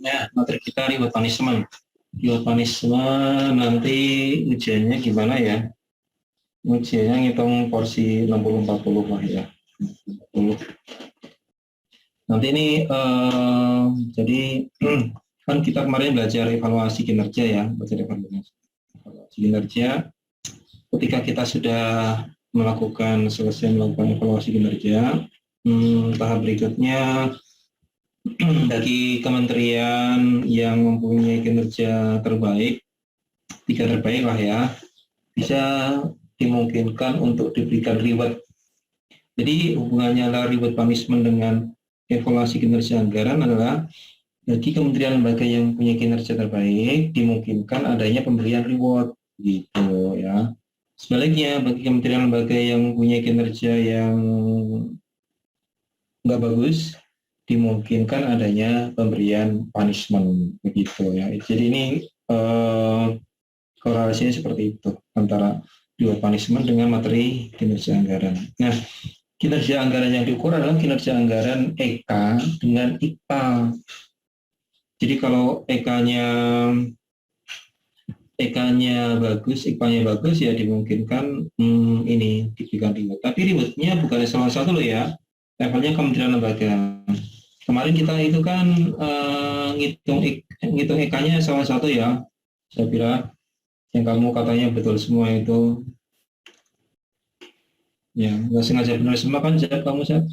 Nah, materi kita reward punishment. Reward punishment nanti ujiannya gimana ya? Ujiannya ngitung porsi 60-40 lah ya. 40. Nanti ini jadi kan kita kemarin belajar evaluasi kinerja ya, belajar evaluasi kinerja. Ketika kita sudah selesai melakukan evaluasi kinerja, tahap berikutnya bagi kementerian yang mempunyai kinerja terbaik, 3 terbaik lah ya, bisa dimungkinkan untuk diberikan reward. Jadi hubungannya reward punishment dengan evaluasi kinerja anggaran adalah bagi kementerian lembaga yang punya kinerja terbaik dimungkinkan adanya pemberian reward gitu ya. Sebaliknya bagi kementerian lembaga yang punya kinerja yang nggak bagus dimungkinkan adanya pemberian punishment begitu ya. Jadi ini korelasinya seperti itu antara reward punishment dengan materi kinerja anggaran. Nah, kinerja anggaran yang diukur adalah kinerja anggaran EK dengan IPA. Jadi kalau EK-nya bagus, IPA-nya bagus ya dimungkinkan ini diberikan reward. Tapi rewardnya bukan salah satu loh ya, levelnya kementerian lembaga. Kemarin kita itu kan ngitung EK-nya salah satu ya. Saya kira yang kamu katanya betul semua itu. Ya, nggak sengaja benar semua kan kamu Zat?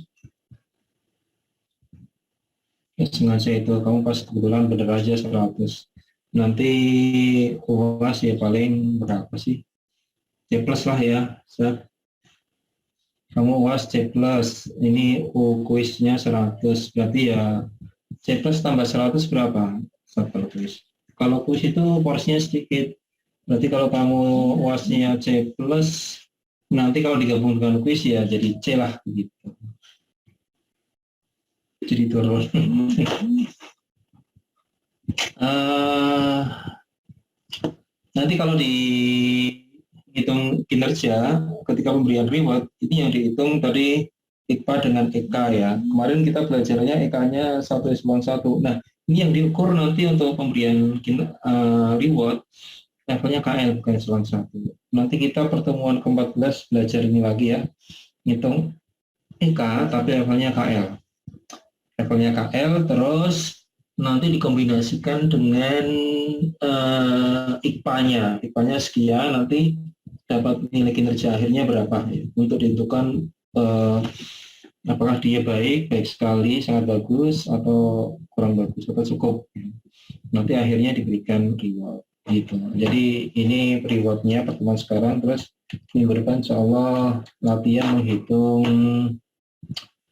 Nggak sengaja itu, kamu pas kebetulan benar aja 100. Nanti UAS ya paling berapa sih? C plus lah ya, Zat. Kamu UAS C plus, ini kuisnya 100, berarti ya C plus tambah 100 berapa? Satu kuis. Kalau kuis itu porsinya sedikit, berarti kalau kamu UAS-nya C plus, nanti kalau digabung dengan kuis ya jadi C lah begitu. Jadi turun. Nanti kalau dihitung kinerja ketika pemberian reward, ini yang dihitung tadi IPA dengan EK ya. Kemarin kita belajarnya EK-nya 1:1. Nah, ini yang diukur nanti untuk pemberian reward levelnya KL bukan eselon 1. Nanti kita pertemuan ke-14 belajar ini lagi ya. Ngitung EK tapi levelnya KL. Levelnya KL terus nanti dikombinasikan dengan IPA-nya. IPA-nya sekian, nanti dapat nilai kinerja akhirnya berapa ya, untuk ditentukan apakah dia baik sekali, sangat bagus, atau kurang bagus, atau cukup. Nanti akhirnya diberikan reward. Gitu. Jadi ini rewardnya pertemuan sekarang, terus minggu depan insya Allah latihan menghitung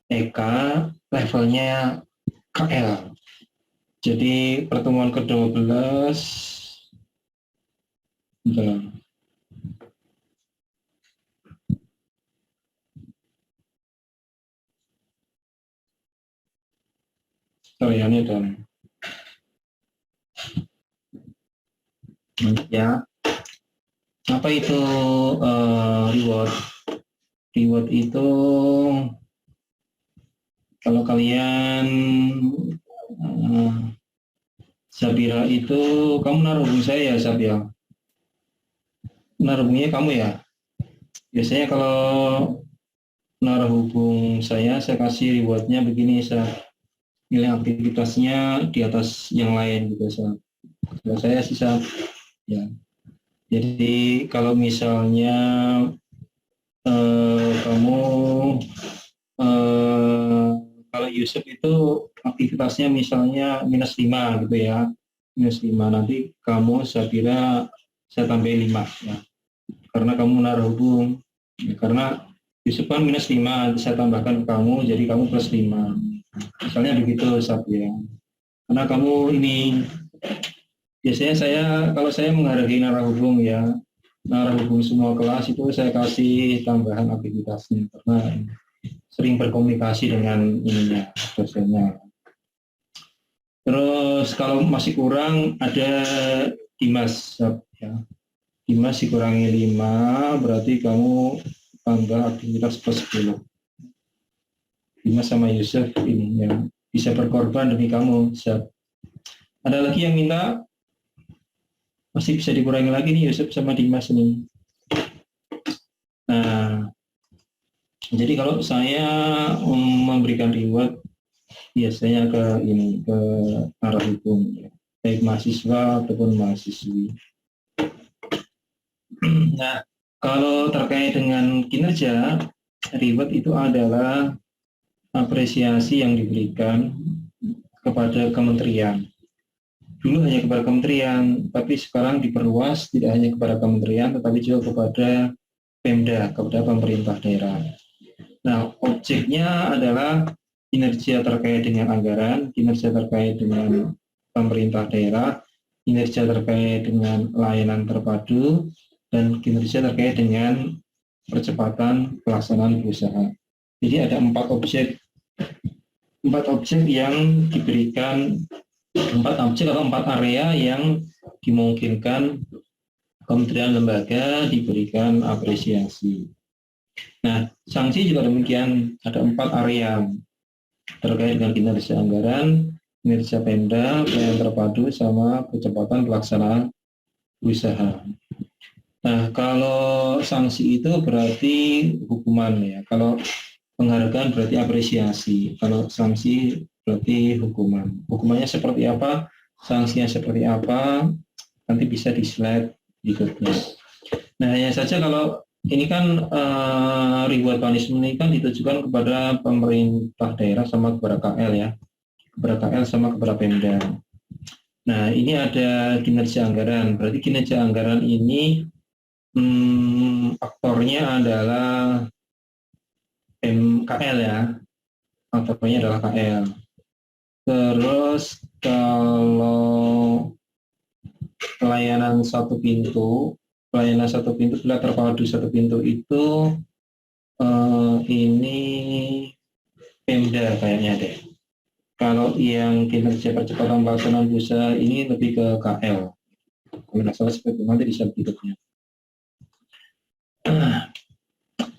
EK levelnya KL. Jadi pertemuan ke-12 ini dan ya, apa itu reward? Reward itu kalau kalian Sabira itu kamu naruh hubung saya ya Sab ya? Naruh hubungnya kamu ya? Biasanya kalau naruh hubung saya kasih rewardnya begini, nilai aktivitasnya di atas yang lain gitu Sab. Kalau saya sih Sab ya. Jadi kalau misalnya kamu kalau Yusuf itu aktivitasnya misalnya -5 gitu ya, -5, nanti kamu saya kira saya tambahin 5 ya, karena kamu naruh hubung ya, karena Yusuf kan -5, saya tambahkan ke kamu jadi kamu +5 misalnya begitu Sab ya, karena kamu ini biasanya kalau saya menghargai naruh hubung ya, naruh hubung semua kelas itu saya kasih tambahan aktivitasnya karena sering berkomunikasi dengan ininya dosennya. Terus kalau masih kurang ada Dimas ya. Dimas dikurangi 5 berarti kamu tambah aktivitas +10. Dimas sama Yusuf ini yang bisa berkorban demi kamu. Ada lagi yang minta? Masih bisa dikurangi lagi nih Yusuf sama Dimas ini. Nah, jadi kalau saya memberikan reward biasanya ke arah hukum, ya. Baik mahasiswa ataupun mahasiswi. Nah, kalau terkait dengan kinerja, reward itu adalah apresiasi yang diberikan kepada kementerian. Dulu hanya kepada kementerian, tapi sekarang diperluas tidak hanya kepada kementerian, tetapi juga kepada Pemda, kepada pemerintah daerah. Nah, objeknya adalah kinerja terkait dengan anggaran, kinerja terkait dengan pemerintah daerah, kinerja terkait dengan layanan terpadu, dan kinerja terkait dengan percepatan pelaksanaan usaha. Jadi ada empat objek yang diberikan, empat objek atau empat area yang dimungkinkan kementerian lembaga diberikan apresiasi. Nah, sanksi juga demikian, ada empat area terkait dengan kinerja anggaran, kinerja Pemda, pelayanan terpadu, sama percepatan pelaksanaan usaha. Nah, kalau sanksi itu berarti hukuman ya. Kalau penghargaan berarti apresiasi. Kalau sanksi berarti hukuman. Hukumannya seperti apa? Sanksinya seperti apa? Nanti bisa di slide berikutnya. Nah, hanya saja kalau ini kan reward punishment ini kan ditujukan kepada pemerintah daerah sama kepada KL ya. Kepada KL sama kepada Pemda. Nah, ini ada kinerja anggaran. Berarti kinerja anggaran ini aktornya adalah KL ya, aktornya adalah KL. Terus kalau pelayanan satu pintu bila terpadu satu pintu itu ini Pemda kayaknya deh. Kalau yang kinerja percepatan pelaksanaan usaha ini lebih ke KL. Kalau tidak salah seperti nanti di slide berikutnya.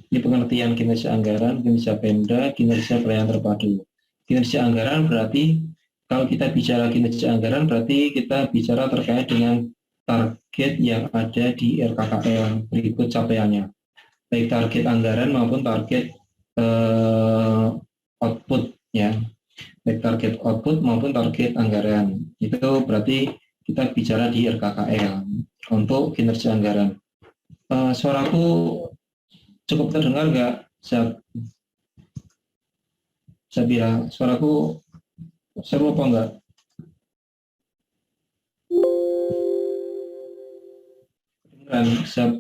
Ini pengertian kinerja anggaran, kinerja Pemda, kinerja pelayanan terpadu. Kinerja anggaran berarti, kalau kita bicara kinerja anggaran berarti kita bicara terkait dengan target yang ada di RKKL berikut capaiannya. Baik target anggaran maupun target output ya. Baik target output maupun target anggaran. Itu berarti kita bicara di RKKL untuk kinerja anggaran. Suaraku cukup terdengar nggak? Sabira, suaraku seru apa enggak? Kedengeran,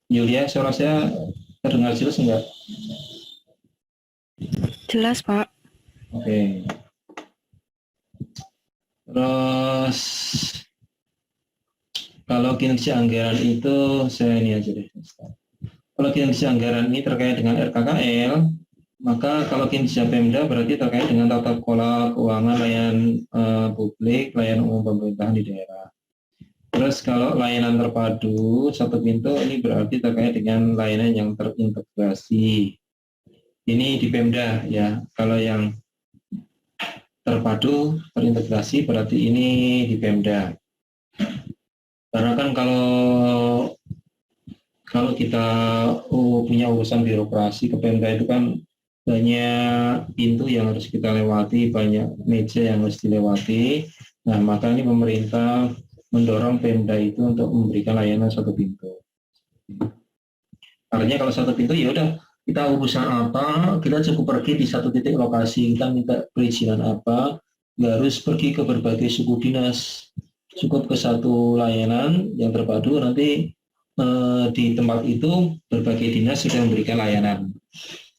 Yulia, suara saya terdengar jelas enggak? Jelas, Pak. Oke. Terus kalau kinerja anggaran itu saya ini aja deh. Kalau kinerja anggaran ini terkait dengan RKKL, maka kalau kinerja Pemda berarti terkait dengan tata kelola keuangan layanan publik, layanan umum pemerintahan di daerah. Terus kalau layanan terpadu satu pintu ini berarti terkait dengan layanan yang terintegrasi. Ini di Pemda ya. Kalau yang terpadu terintegrasi berarti ini di Pemda. Karena kan kalau kita punya urusan birokrasi ke Pemda itu kan banyak pintu yang harus kita lewati, banyak meja yang harus dilewati. Nah, maka ini pemerintah mendorong Pemda itu untuk memberikan layanan satu pintu. Artinya kalau satu pintu ya udah, kita urusan apa, kita cukup pergi di satu titik lokasi, kita minta perizinan apa, nggak harus pergi ke berbagai suku dinas, cukup ke satu layanan yang terpadu, nanti di tempat itu berbagai dinas sudah memberikan layanan.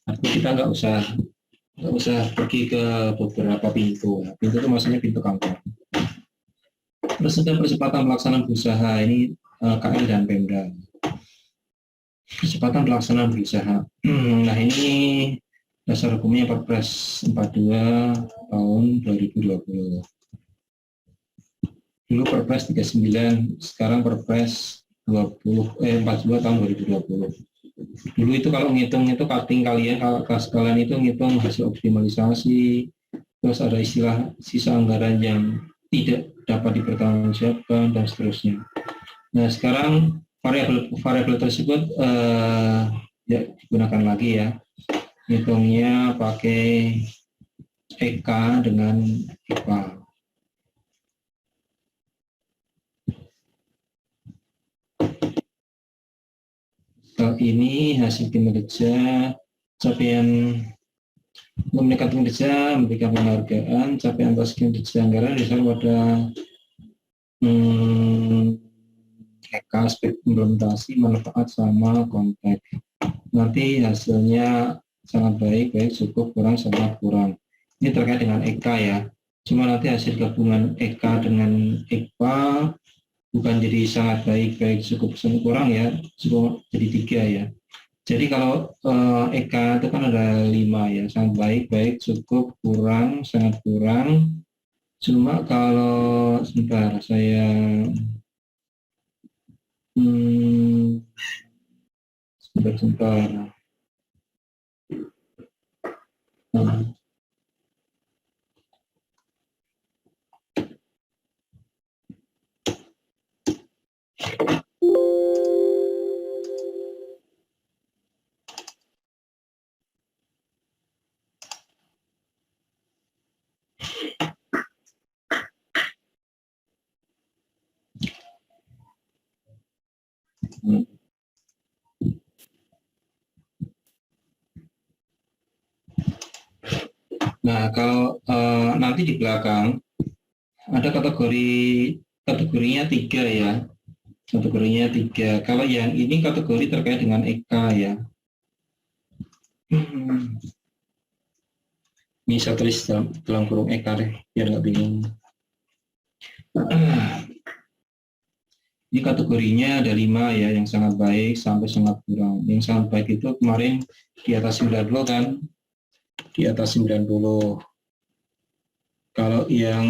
Artinya kita nggak usah pergi ke beberapa pintu. Pintu itu maksudnya pintu kantor. Terus ada percepatan pelaksanaan usaha, ini KL dan Pemda. Percepatan pelaksanaan usaha. Nah, ini dasar hukumnya Perpres 42 tahun 2020. Dulu Perpres 39, sekarang Perpres 42 tahun 2020. Dulu itu kalau ngitung itu cutting kalian itu ngitung hasil optimalisasi, terus ada istilah sisa anggaran yang tidak dapat dipertanggungjawabkan, dan seterusnya. Nah, sekarang variabel tersebut ya digunakan lagi ya. Hitungnya pakai EK dengan IPA. Setelah ini hasil kinerja capaian meningkat kinerja, memberikan penghargaan, capaian atas kinerja anggaran disebut pada EK aspek implementasi, manfaat sama konteks. Nanti hasilnya sangat baik, baik, cukup, kurang, sangat kurang. Ini terkait dengan EK ya. Cuma nanti hasil gabungan EK dengan IPA bukan jadi sangat baik, baik, cukup, sangat kurang ya, cukup jadi 3 ya. Jadi kalau EK itu kan ada 5 ya, sangat baik, baik, cukup, kurang, sangat kurang. Cuma kalau sebentar saya sebentar. Nah, kalau nanti di belakang ada kategorinya 3 ya, kategorinya 3. Kalau yang ini kategori terkait dengan EK ya. Ini saya tulis dalam kurung EK deh, biar nggak bingung. Ini kategorinya ada 5 ya, yang sangat baik sampai sangat kurang. Yang sangat baik itu kemarin di atas 90 kan, di atas 90. Kalau yang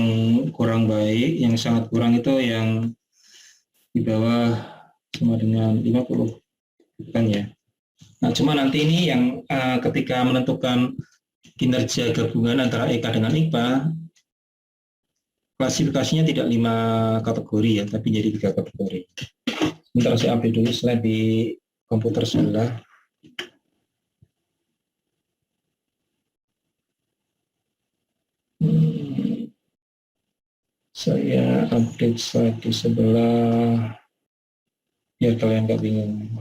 kurang baik, yang sangat kurang itu yang di bawah sama dengan 50, bukan ya. Nah, cuma nanti ini yang ketika menentukan kinerja gabungan antara EK dengan IPA, klasifikasinya tidak 5 kategori ya, tapi jadi 3 kategori. Sebentar saya update dulu slide di komputer sebelah. Saya update slide di sebelah, biar kalian nggak bingung.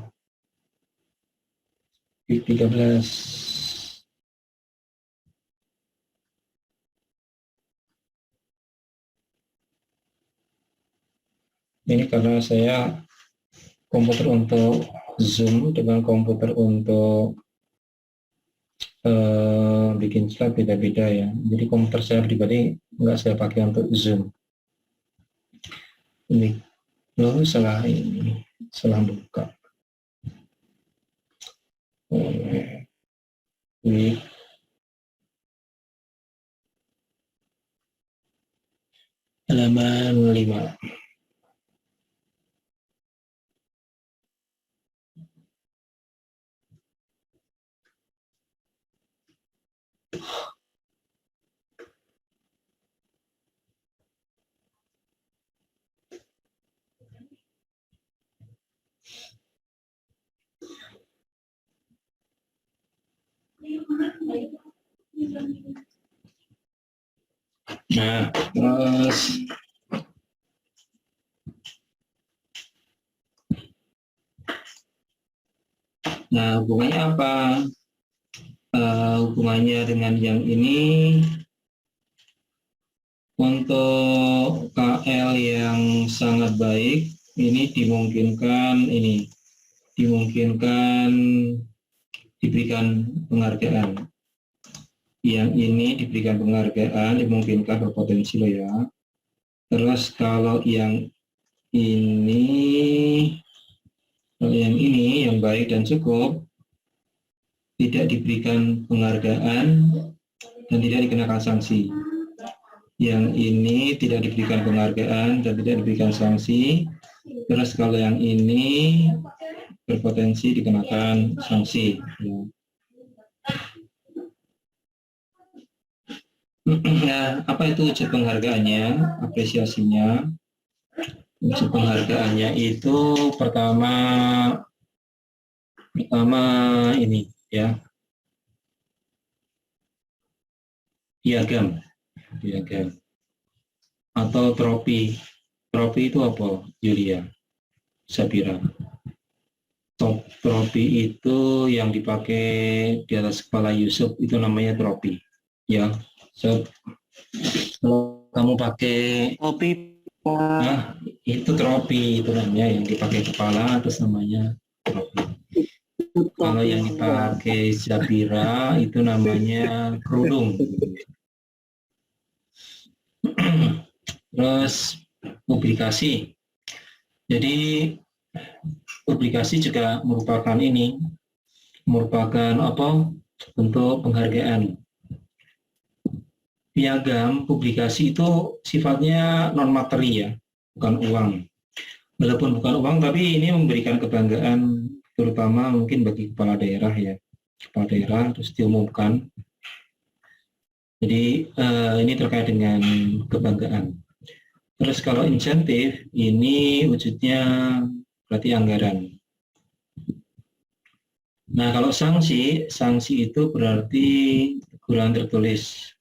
13. Ini karena saya komputer untuk Zoom dengan komputer untuk bikin slide beda-beda ya. Jadi komputer saya pribadi nggak saya pakai untuk Zoom. Ini loh, salah buka. Ini halaman 5. Nah, terus hubungannya apa? Hubungannya dengan yang ini, untuk KL yang sangat baik ini dimungkinkan diberikan penghargaan. Yang ini diberikan penghargaan, dimungkinkan berpotensi loh ya. Terus kalau yang ini yang baik dan cukup, tidak diberikan penghargaan dan tidak dikenakan sanksi. Yang ini tidak diberikan penghargaan dan tidak diberikan sanksi. Terus kalau yang ini berpotensi dikenakan sanksi. Ya. Nah, apa itu wujud penghargaannya, apresiasinya? Wujud penghargaannya itu pertama pertama ini ya, piagam, piagam atau trofi. Trofi itu apa, Julia, Sabira? Trofi itu yang dipakai di atas kepala Yusuf itu namanya trofi. Ya, so, kalau kamu pakai Kopi, nah, itu trofi itu namanya yang dipakai kepala, terus namanya trofi. Kalau yang dipakai Sabira itu namanya kerudung. Terus publikasi. Jadi publikasi juga merupakan ini, merupakan apa? Bentuk penghargaan. Piagam publikasi itu sifatnya non materi ya, bukan uang. Walaupun bukan uang, tapi ini memberikan kebanggaan, terutama mungkin bagi kepala daerah ya, kepala daerah terus diumumkan. Jadi ini terkait dengan kebanggaan. Terus kalau insentif ini wujudnya berarti anggaran. Nah kalau sanksi, sanksi itu berarti teguran tertulis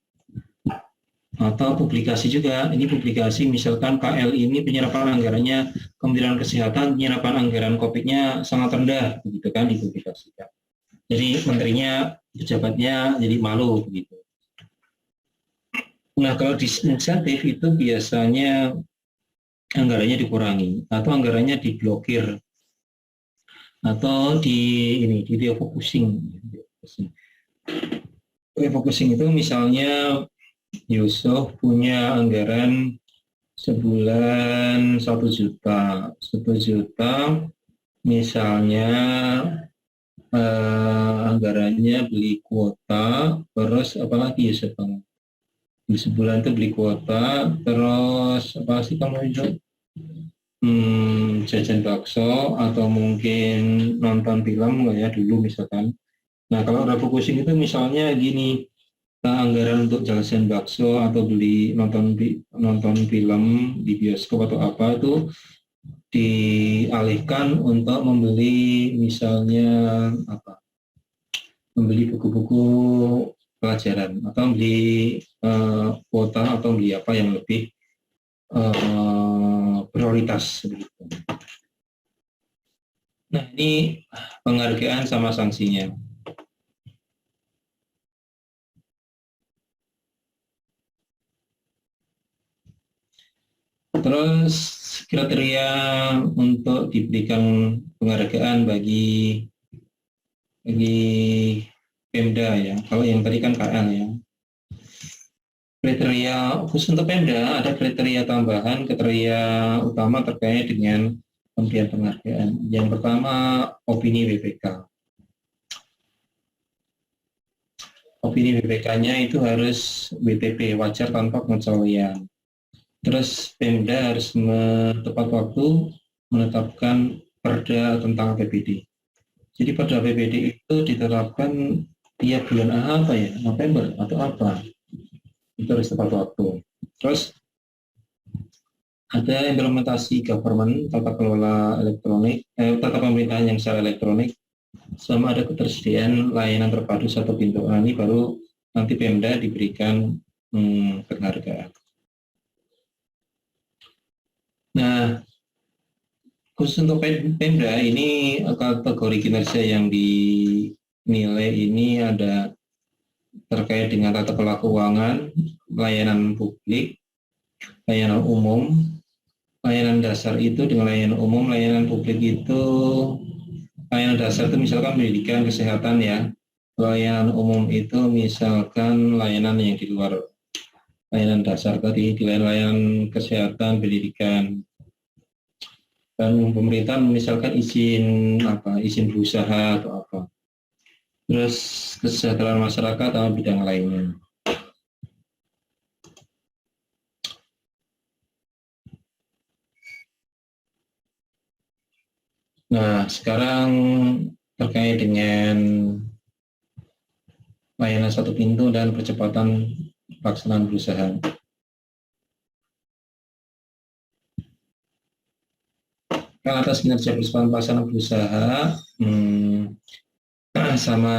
atau publikasi juga. Ini publikasi misalkan KL ini penyerapan anggarannya Kementerian Kesehatan, penyerapan anggaran COVID-nya sangat rendah, begitu kan dipublikasikan. Jadi menterinya, pejabatnya jadi malu begitu. Nah kalau disinsentif itu biasanya anggarannya dikurangi atau anggarannya diblokir atau di refocusing. Refocusing itu misalnya Yusuf punya anggaran sebulan 1 juta, 1 juta misalnya anggarannya beli kuota, terus apalagi Yusuf di sebulan itu beli kuota, terus apa sih kamu itu jajan bakso atau mungkin nonton film nggak ya dulu misalkan. Nah kalau refocusing itu misalnya gini, anggaran untuk jajan bakso atau beli nonton film di bioskop atau apa itu dialihkan untuk membeli misalnya apa, membeli buku-buku pelajaran atau beli kuota atau beli apa yang lebih prioritas begitu. Nah ini penghargaan sama sanksinya. Terus kriteria untuk diberikan penghargaan bagi Pemda ya. Kalau yang tadi kan KL ya. Kriteria khusus untuk Pemda ada kriteria tambahan, kriteria utama terkait dengan pemberian penghargaan. Yang pertama opini BPK. Opini BPK-nya itu harus WTP, wajar tanpa pengecualian. Terus Pemda harus tepat waktu menetapkan perda tentang APBD. Jadi perda APBD itu ditetapkan tiap bulan apa ya, November atau apa? Itu harus tepat waktu. Terus ada implementasi government, tata kelola elektronik, tata pemerintahan yang secara elektronik, sama ada ketersediaan layanan terpadu satu pintu. Nah, ini baru nanti Pemda diberikan penghargaan. Nah, khusus untuk Pemda ini kategori kinerja yang dinilai ini ada terkait dengan tata kelola keuangan, layanan publik, layanan umum, layanan dasar itu dengan layanan umum, layanan publik itu layanan dasar itu misalkan pendidikan, kesehatan ya. Layanan umum itu misalkan layanan yang di luar layanan dasar tadi, di layanan kesehatan, pendidikan. Dan pemerintah misalkan izin berusaha atau apa. Terus kesejahteraan masyarakat atau bidang lainnya. Nah, sekarang terkait dengan layanan satu pintu dan percepatan pelaksanaan berusaha. Kalau atas kinerja percepatan pelaksanaan berusaha sama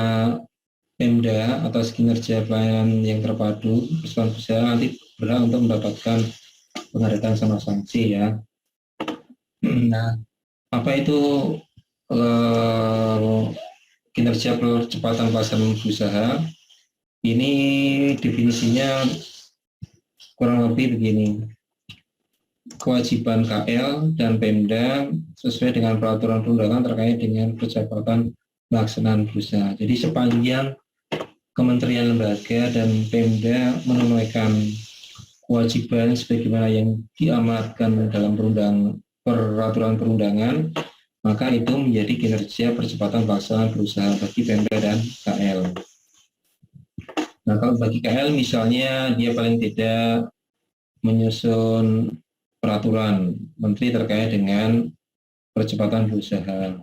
Pemda atas kinerja pelayanan yang terpadu percepatan berusaha nanti berhak untuk mendapatkan penghargaan sama sanksi ya. Nah, apa itu kinerja percepatan pelaksanaan berusaha? Ini definisinya kurang lebih begini. Kewajiban KL dan Pemda sesuai dengan peraturan perundangan terkait dengan percepatan pelaksanaan berusaha. Jadi sepanjang kementerian lembaga dan Pemda menunaikan kewajiban sebagaimana yang diamanatkan dalam peraturan perundangan, maka itu menjadi kinerja percepatan pelaksanaan berusaha bagi Pemda dan KL. Nah, kalau bagi KL misalnya dia paling tidak menyusun peraturan menteri terkait dengan percepatan berusaha,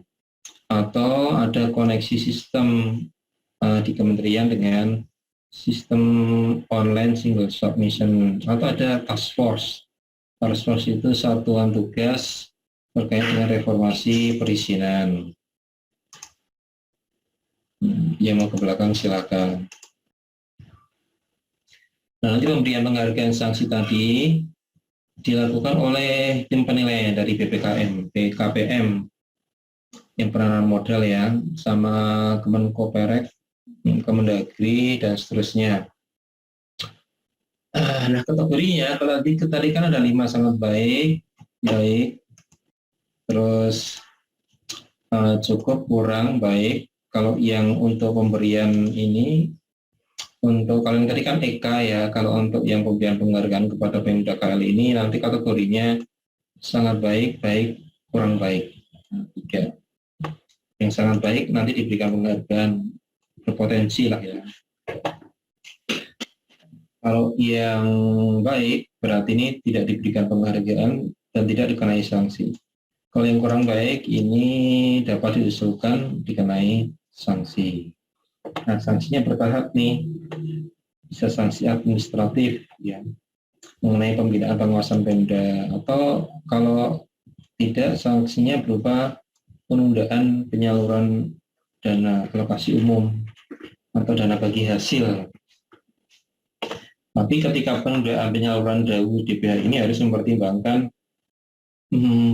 atau ada koneksi sistem di kementerian dengan sistem online single submission, atau ada task force. Task force itu satuan tugas terkait dengan reformasi perizinan. Yang mau ke belakang silakan. Nah, nanti pemberian penghargaan sanksi tadi dilakukan oleh tim penilaian dari BKPM yang peranan modal ya, sama Kemenkoperek, Kemendagri dan seterusnya. Nah, kategorinya kalau tadi kan ada 5 sangat baik, terus cukup, kurang, baik. Kalau yang untuk pemberian ini, untuk kalian tadi kan EK ya, kalau untuk yang pemberian penghargaan kepada Pemda KL ini nanti kategorinya sangat baik, baik, kurang baik. 3. Yang sangat baik nanti diberikan penghargaan berpotensi lah ya. Kalau yang baik berarti ini tidak diberikan penghargaan dan tidak dikenai sanksi. Kalau yang kurang baik ini dapat diusulkan dikenai sanksi. Nah, sanksinya bertahap nih. Bisa sanksi administratif ya, mengenai pembinaan pengawasan Pemda, atau kalau tidak sanksinya berupa penundaan penyaluran dana alokasi umum atau dana bagi hasil. Tapi ketika penundaan penyaluran DAU DPH ini harus mempertimbangkan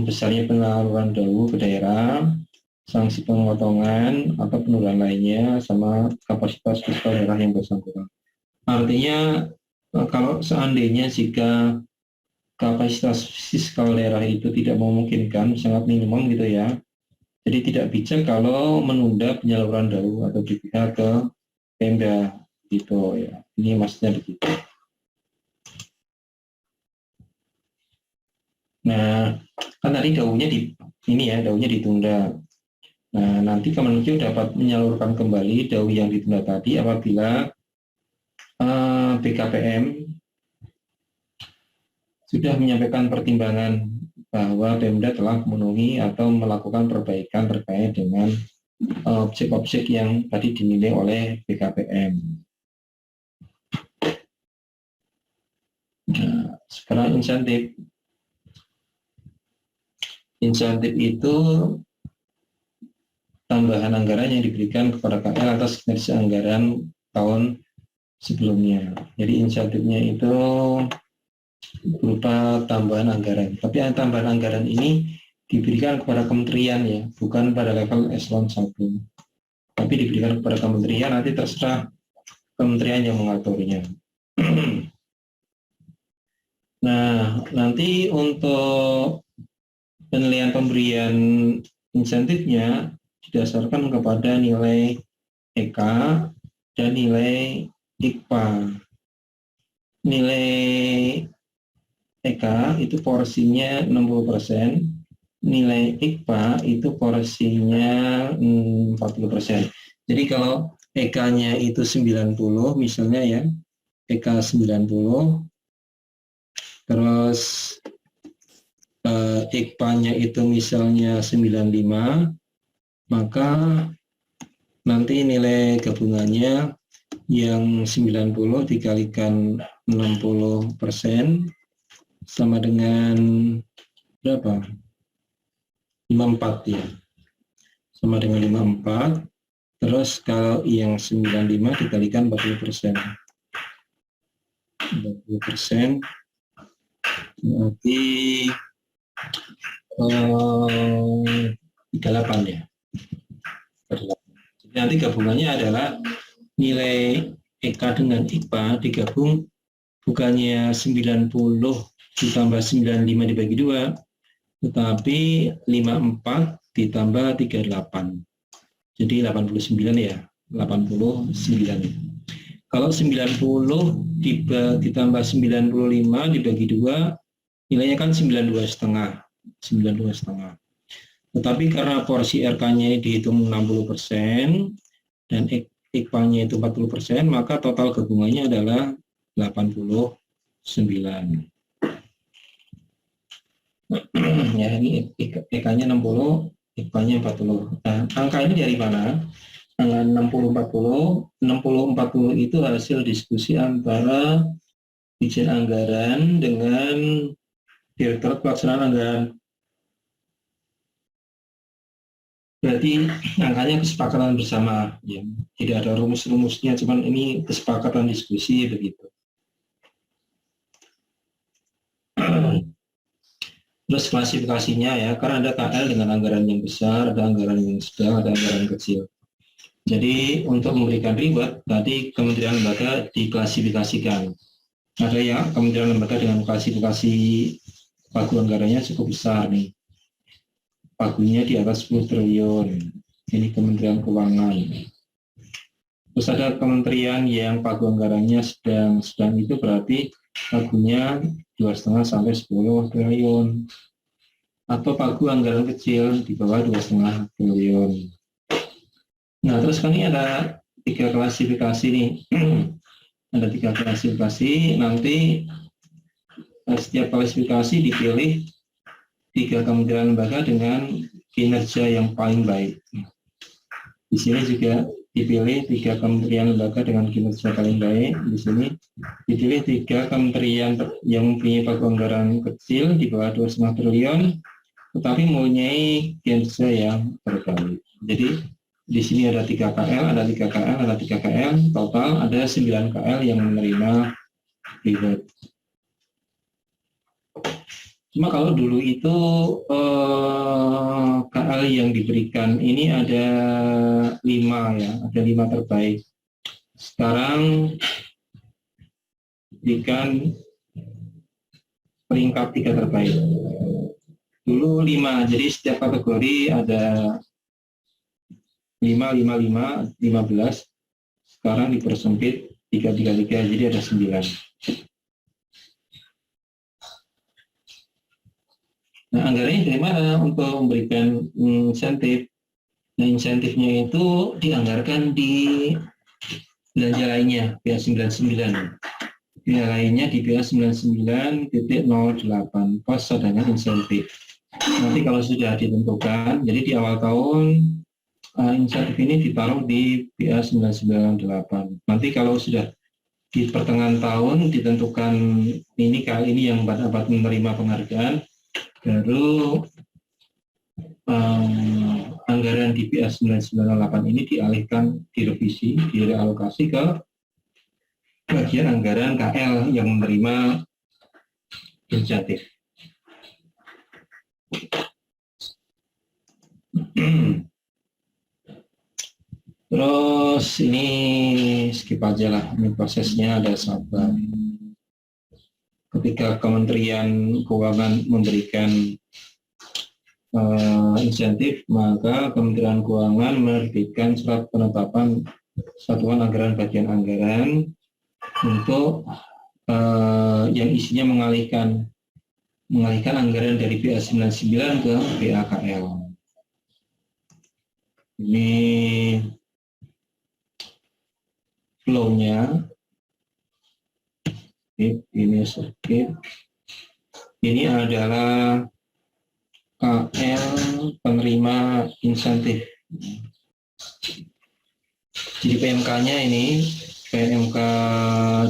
besarnya penyaluran DAU ke daerah, sanksi pemotongan atau penundaan lainnya, sama kapasitas fiskal daerah yang bersangkutan. Artinya kalau seandainya jika kapasitas fiskal daerah itu tidak memungkinkan, sangat minimum gitu ya, jadi tidak bijak kalau menunda penyaluran DAU atau DPH ke Pemda gitu ya. Ini maksudnya begitu. Nah, kan tadi DAU-nya DAU-nya ditunda. Nah, nanti Kemenkeu dapat menyalurkan kembali DAU yang ditunda tadi apabila BKPM sudah menyampaikan pertimbangan bahwa Pemda telah memenuhi atau melakukan perbaikan terkait dengan objek-objek yang tadi dinilai oleh BKPM. Nah, sekarang insentif. Insentif itu tambahan anggaran yang diberikan kepada KL atas kinerja anggaran tahun sebelumnya. Jadi insentifnya itu berupa tambahan anggaran. Tapi tambahan anggaran ini diberikan kepada kementerian ya, bukan pada level eselon 1. Tapi diberikan kepada kementerian, nanti terserah kementerian yang mengaturnya. Nah, nanti untuk penilaian pemberian insentifnya didasarkan kepada nilai EK dan nilai IKPA. Nilai EK itu porsinya 60%, nilai IKPA itu porsinya 40%. Jadi kalau EK-nya itu 90 misalnya ya, EK 90, terus IKPA-nya itu misalnya 95, maka nanti nilai gabungannya yang 90 dikalikan 60% sama dengan berapa? 54 ya. Sama dengan 54. Terus kalau yang 95 dikalikan 40%. 40% berarti 38 ya. Jadi nanti gabungannya adalah nilai EK dengan IPA digabung bukannya 90 ditambah 95 dibagi 2, tetapi 54 ditambah 38. Jadi 89 ya, 89. Kalau 90 ditambah 95 dibagi 2, nilainya kan 92,5. 92,5. Tetapi karena porsi RK-nya ini dihitung 60% dan IPA-nya itu 40%, maka total gabungannya adalah 89. Ya, ini EK-nya 60, IPA-nya 40. Nah, angka ini dari mana? Angka 60-40 itu hasil diskusi antara Dirjen Anggaran dengan Direktorat Pelaksanaan Anggaran. Berarti angkanya kesepakatan bersama, ya. Tidak ada rumus-rumusnya, cuman ini kesepakatan diskusi begitu. Terus klasifikasinya ya, karena ada KL dengan anggaran yang besar, ada anggaran yang sedang, ada anggaran kecil. Jadi untuk memberikan ribet, tadi kementerian lembaga diklasifikasikan. Ada yang kementerian lembaga dengan klasifikasi pagu anggarannya cukup besar nih. Pagunya di atas 10 triliun. Ini Kementerian Keuangan. Terus ada kementerian yang pagu anggarannya sedang itu berarti pagunya 2,5 sampai 10 triliun. Atau pagu anggaran kecil di bawah 2,5 triliun. Nah, terus kan ini ada 3 klasifikasi nih. Ada 3 klasifikasi, nanti setiap klasifikasi dipilih 3 kementerian lembaga dengan kinerja yang paling baik. Di sini juga dipilih 3 kementerian lembaga dengan kinerja paling baik. Di sini dipilih 3 kementerian yang mempunyai pagu anggaran kecil di bawah 2,5 triliun, tetapi mempunyai kinerja yang terbaik. Jadi di sini ada 3 KL, ada 3 KL, ada 3 KL, total ada 9 KL yang menerima reward. Cuma kalau dulu itu KL yang diberikan ini ada 5 ya, ada 5 terbaik. Sekarang diberikan peringkat 3 terbaik. Dulu 5, jadi setiap kategori ada 5, 5, 5, 15. Sekarang dipersempit 3, 3, 3, jadi ada 9. Nah, anggarannya dari mana untuk memberikan insentif? Nah, insentifnya itu dianggarkan di belanja lainnya, PA 99. PA lainnya di PA 99.08, pos cadangan insentif. Nanti kalau sudah ditentukan, jadi di awal tahun insentif ini ditaruh di PA 998. Nanti kalau sudah di pertengahan tahun ditentukan ini kali ini yang dapat menerima penghargaan, baru anggaran di PA 998 ini dialihkan, direvisi, direalokasi ke bagian anggaran KL yang menerima insentif. Terus ini skip aja lah, ini prosesnya ada sabar. Ketika Kementerian Keuangan memberikan insentif, maka Kementerian Keuangan menerbitkan surat penetapan satuan anggaran bagian anggaran untuk yang isinya mengalihkan anggaran dari PA 99 ke PAKL. Ini flow-nya. Ini sedikit. Ini adalah KL penerima insentif. Jadi PMK-nya ini PMK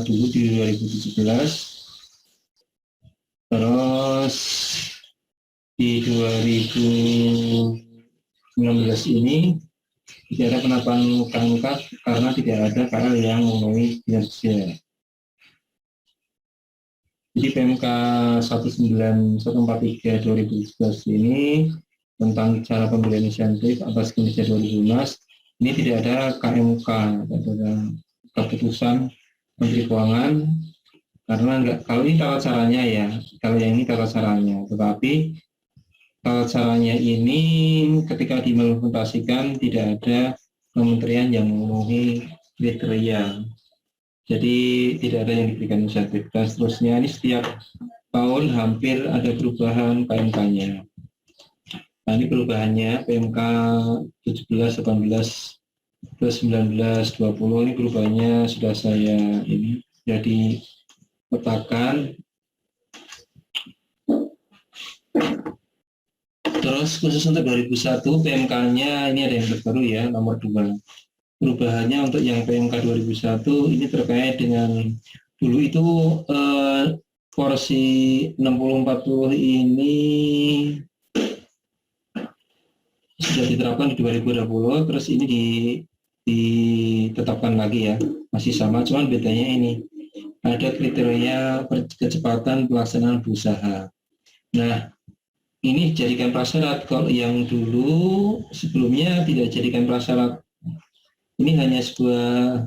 dulu di 2017, terus di 2019 ini tidak ada penetapan muka-muka karena tidak ada KL yang memenuhi kinerja. Jadi PMK 19143 2017 ini tentang cara pemberian insentif atas kinerja 2017 ini tidak ada KMK, ada keputusan Menteri Keuangan, karena enggak, kalau ini tata caranya ya, kalau yang ini tata caranya, tetapi tata caranya ini ketika diimplementasikan tidak ada kementerian yang memenuhi kriteria. Jadi tidak ada yang diberikan insentif. Dan seterusnya ini setiap tahun hampir ada perubahan PMK-nya. Nah ini perubahannya PMK 17, 18, 19, 20 ini perubahannya sudah saya ini jadi petakan. Terus khusus untuk 2001 PMK-nya ini ada yang terbaru ya, nomor 2. Perubahannya untuk yang PMK 2001 ini terkait dengan dulu itu porsi 60-40 ini sudah diterapkan di 2020, terus ini ditetapkan lagi ya, masih sama, cuman bedanya ini ada kriteria kecepatan pelaksanaan berusaha. Nah ini jadikan prasyarat, kalau yang dulu sebelumnya tidak jadikan prasyarat. Ini hanya sebuah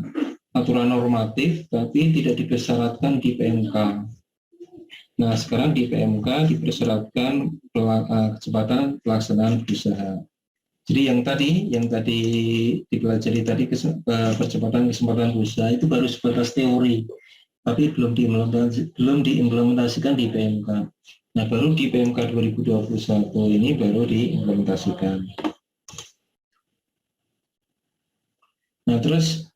aturan normatif, tapi tidak dipersyaratkan di PMK. Nah, sekarang di PMK dipersyaratkan kecepatan pelaksanaan berusaha. Jadi yang tadi dipelajari tadi percepatan kesempatan berusaha itu baru sebatas teori, tapi belum diimplementasikan di PMK. Nah, baru di PMK 2021 ini baru diimplementasikan. Nah, terus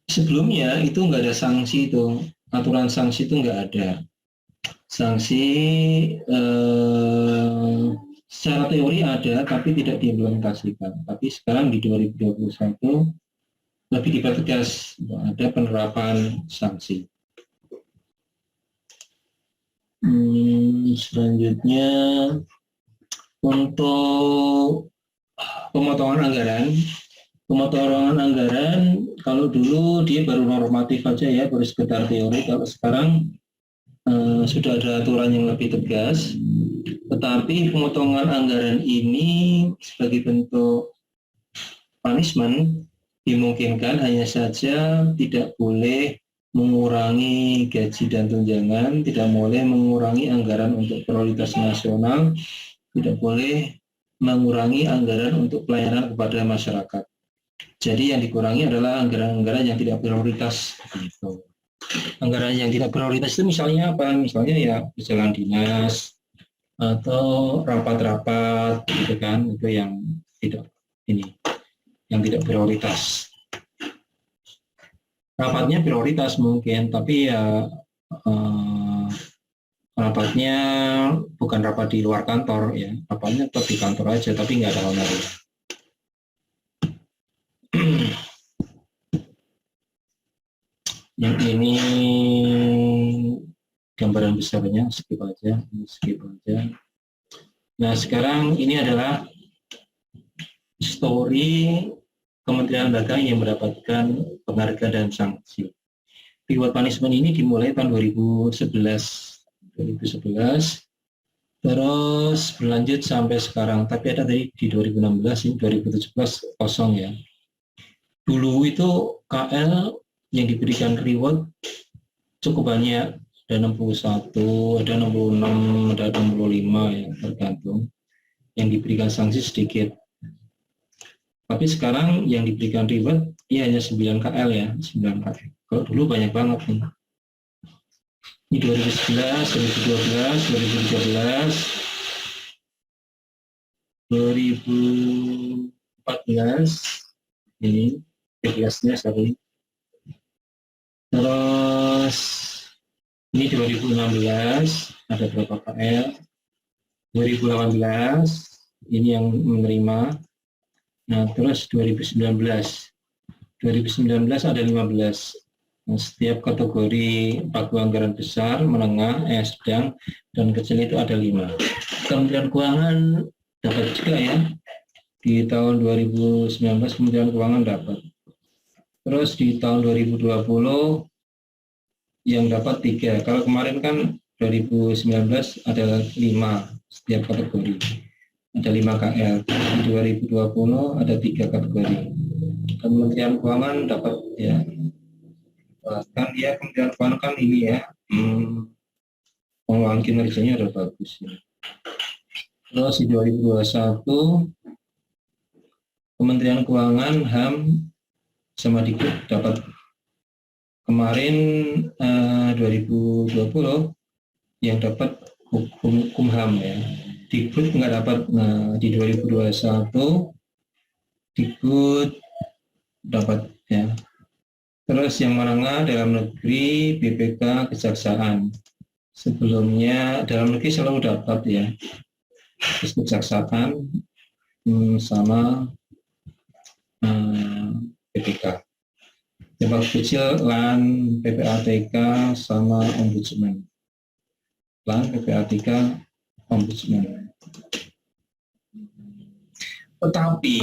sebelumnya itu nggak ada sanksi itu, aturan sanksi itu nggak ada. Sanksi secara teori ada, tapi tidak diimplementasikan. Tapi sekarang di 2021 lebih dipertegas, ada penerapan sanksi. Selanjutnya untuk pemotongan anggaran. Pemotongan anggaran kalau dulu dia baru normatif aja ya, baru sekedar teori. Kalau sekarang sudah ada aturan yang lebih tegas. Tetapi pemotongan anggaran ini sebagai bentuk punishment dimungkinkan, hanya saja tidak boleh mengurangi gaji dan tunjangan, tidak boleh mengurangi anggaran untuk prioritas nasional, tidak boleh mengurangi anggaran untuk pelayanan kepada masyarakat. Jadi yang dikurangi adalah anggaran-anggaran yang tidak prioritas. Gitu. Anggaran yang tidak prioritas itu misalnya apa? Misalnya ya jalan dinas atau rapat-rapat, gitu kan? Itu yang tidak prioritas. Rapatnya prioritas mungkin, tapi ya rapatnya bukan rapat di luar kantor ya, rapatnya tetap di kantor aja, tapi nggak ada honorer. Yang ini gambaran besarnya, skip aja. Nah sekarang ini adalah story Kementerian Dagang yang mendapatkan penghargaan dan sanksi. Reward punishment ini dimulai tahun 2011, terus berlanjut sampai sekarang. Tapi ada tadi di 2016, ini 2017 kosong ya. Dulu itu KL yang diberikan reward cukup banyak, ada 61, ada 66, ada 65 ya, tergantung. Yang diberikan sanksi sedikit. Tapi sekarang yang diberikan reward ya hanya 9 KL ya, 9 KL. Kalau dulu banyak banget nih. Ini 2011, 2012, 2013, 2014, ini 13-nya sorry. Terus ini 2016 ada berapa KL? 2018 ini yang menerima. Nah, terus 2019 ada 15. Nah, setiap kategori pagu anggaran besar, menengah, sedang, dan kecil itu ada 5. Kementerian Keuangan dapat juga ya. Di tahun 2019 Kementerian Keuangan dapat. Terus di tahun 2020 yang dapat 3. Kalau kemarin kan 2019 ada 5 setiap kategori. Ada 5 KL. Di 2020 ada 3 kategori. Kementerian Keuangan dapat ya. Kan ya Kementerian Keuangan kan ini ya. Pengelolaan kinerjanya udah bagus ya. Terus di 2021 Kementerian Keuangan, HAM, sama Dikbud dapat. Kemarin 2020 yang dapat hukum HAM ya. Dikbud nggak dapat. Nah, di 2021 Dikbud dapat ya. Terus yang menengah dalam negeri, BPK, Kejaksaan. Sebelumnya dalam negeri selalu dapat ya. Terus Kejaksaan sama BPK. Yang kecil LAN, PPATK, sama Ombudsman. LAN, PPATK, Ombudsman. Tetapi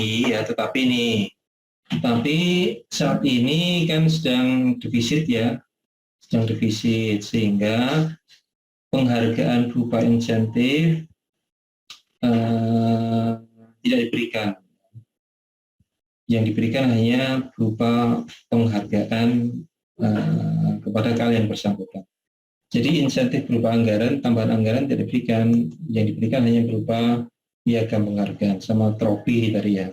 saat ini kan sedang defisit ya, sehingga penghargaan berupa insentif tidak diberikan. Yang diberikan hanya berupa penghargaan kepada kalian bersangkutan. Jadi insentif berupa anggaran, tambahan anggaran tidak diberikan. Yang diberikan hanya berupa piagam penghargaan sama trofi tadi ya.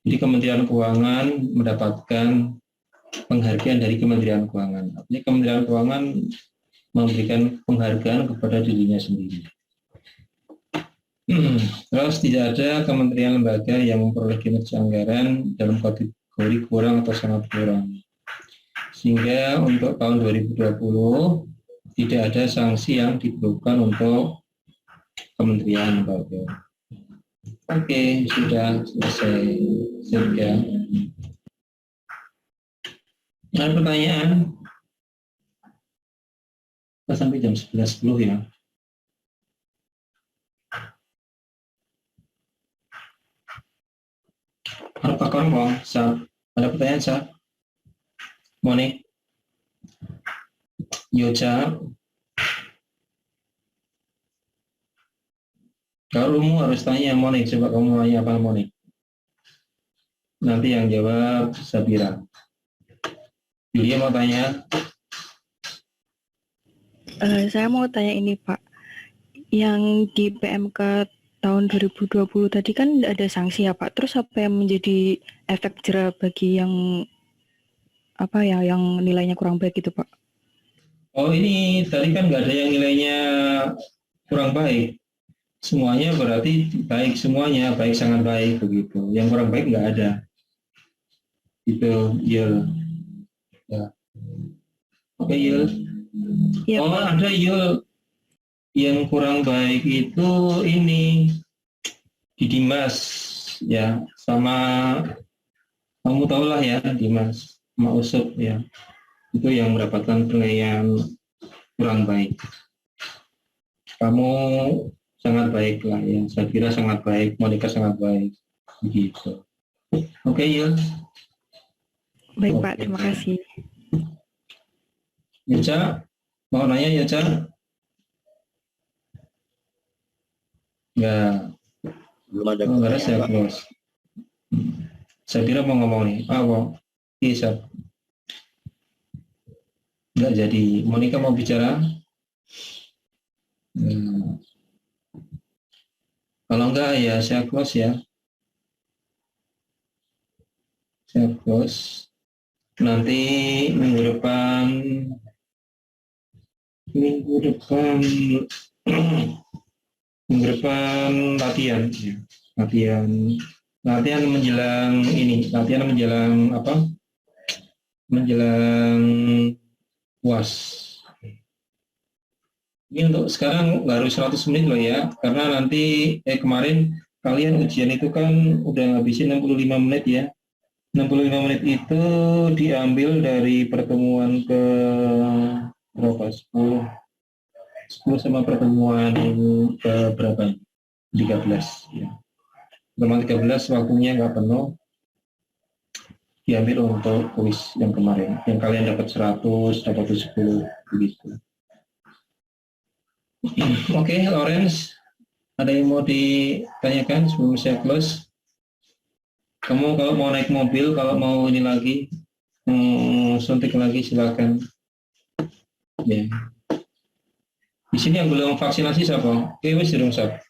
Jadi Kementerian Keuangan mendapatkan penghargaan dari Kementerian Keuangan. Artinya Kementerian Keuangan memberikan penghargaan kepada dirinya sendiri. Terus tidak ada kementerian lembaga yang memperoleh kinerja anggaran dalam kategori kurang atau sangat kurang. Sehingga untuk tahun 2020 tidak ada sanksi yang diperlukan untuk kementerian lembaga. Oke, sudah selesai. Sudah. Ada pertanyaan? Kita sampai jam 11.10 ya. Apa kamu? Ada pertanyaan, Sa? Moni? Yoca? Kamu harus tanya Moni, coba kamu tanya apa Moni? Nanti yang jawab Sabira. Julia mau tanya? Saya mau tanya ini Pak, yang di PMK tahun 2020 tadi kan ada sanksi ya Pak, terus apa yang menjadi efek jera bagi yang yang nilainya kurang baik itu Pak? Oh ini tadi kan nggak ada yang nilainya kurang baik. Semuanya berarti baik semuanya, baik sangat baik begitu. Yang kurang baik nggak ada. Itu Yul. Ya. Oke Yul. Ya, oh Pak. Ada Yul. Yang kurang baik itu ini di Dimas ya, sama kamu tahulah ya Dimas sama Usut ya. Itu yang mendapatkan penilaian kurang baik. Kamu sangat baik lah ya, saya kira sangat baik, Monica sangat baik begitu. Oke ya. Baik Pak, terima kasih. Yaca, mau nanya Yaca? Enggak. Belum ada. Enggak ada, saya close. Saya kira mau ngomong nih. Wow. Bisa. Enggak jadi. Monica mau bicara? Kalau enggak ya saya close ya. Saya close. Nanti minggu depan latihan menjelang ini, latihan menjelang apa? Menjelang UAS. Ini untuk sekarang nggak harus 100 menit loh ya, karena nanti kemarin kalian ujian itu kan udah ngabisin 65 menit ya. 65 menit itu diambil dari pertemuan ke berapa? 10 sama pertemuan ke berapa? 13 ya. Pertemuan 13 waktunya nggak penuh, diambil untuk kuis yang kemarin. Yang kalian dapat 100, dapat 10 begitu. Oke, Lawrence, ada yang mau ditanyakan sebelum saya close? Kamu kalau mau naik mobil, kalau mau ini lagi, suntik lagi silakan. Ya. Di sini yang belum vaksinasi siapa? Oke, wis dong, Sab.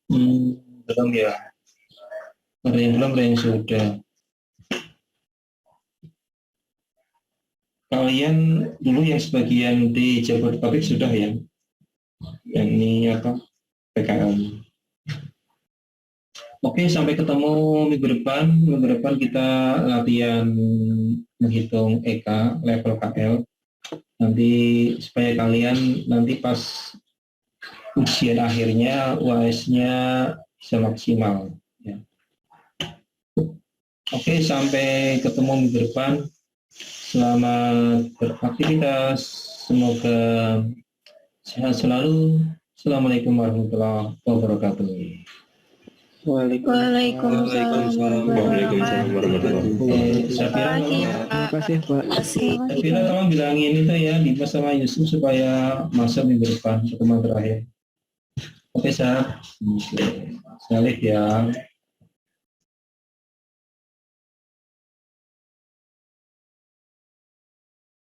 Belum ya. Ada yang belum, ada yang sudah. Kalian dulu yang sebagian di Jabodetabek sudah ya? Yang ini apa? PKL. Oke, sampai ketemu minggu depan. Minggu depan kita latihan menghitung EK level KL. Nanti supaya kalian nanti pas ujian akhirnya UAS-nya bisa maksimal. Ya. Oke, sampai ketemu minggu depan. Selamat beraktivitas. Semoga sehat selalu. Assalamualaikum warahmatullahi wabarakatuh. Waalaikumsalam warahmatullahi Terima kasih, Pak. Safira tolong bilangin itu ya di Mas sama Yusuf supaya masuk minggu depan pertemuan terakhir. Oke, Saf. Oke. Salih ya.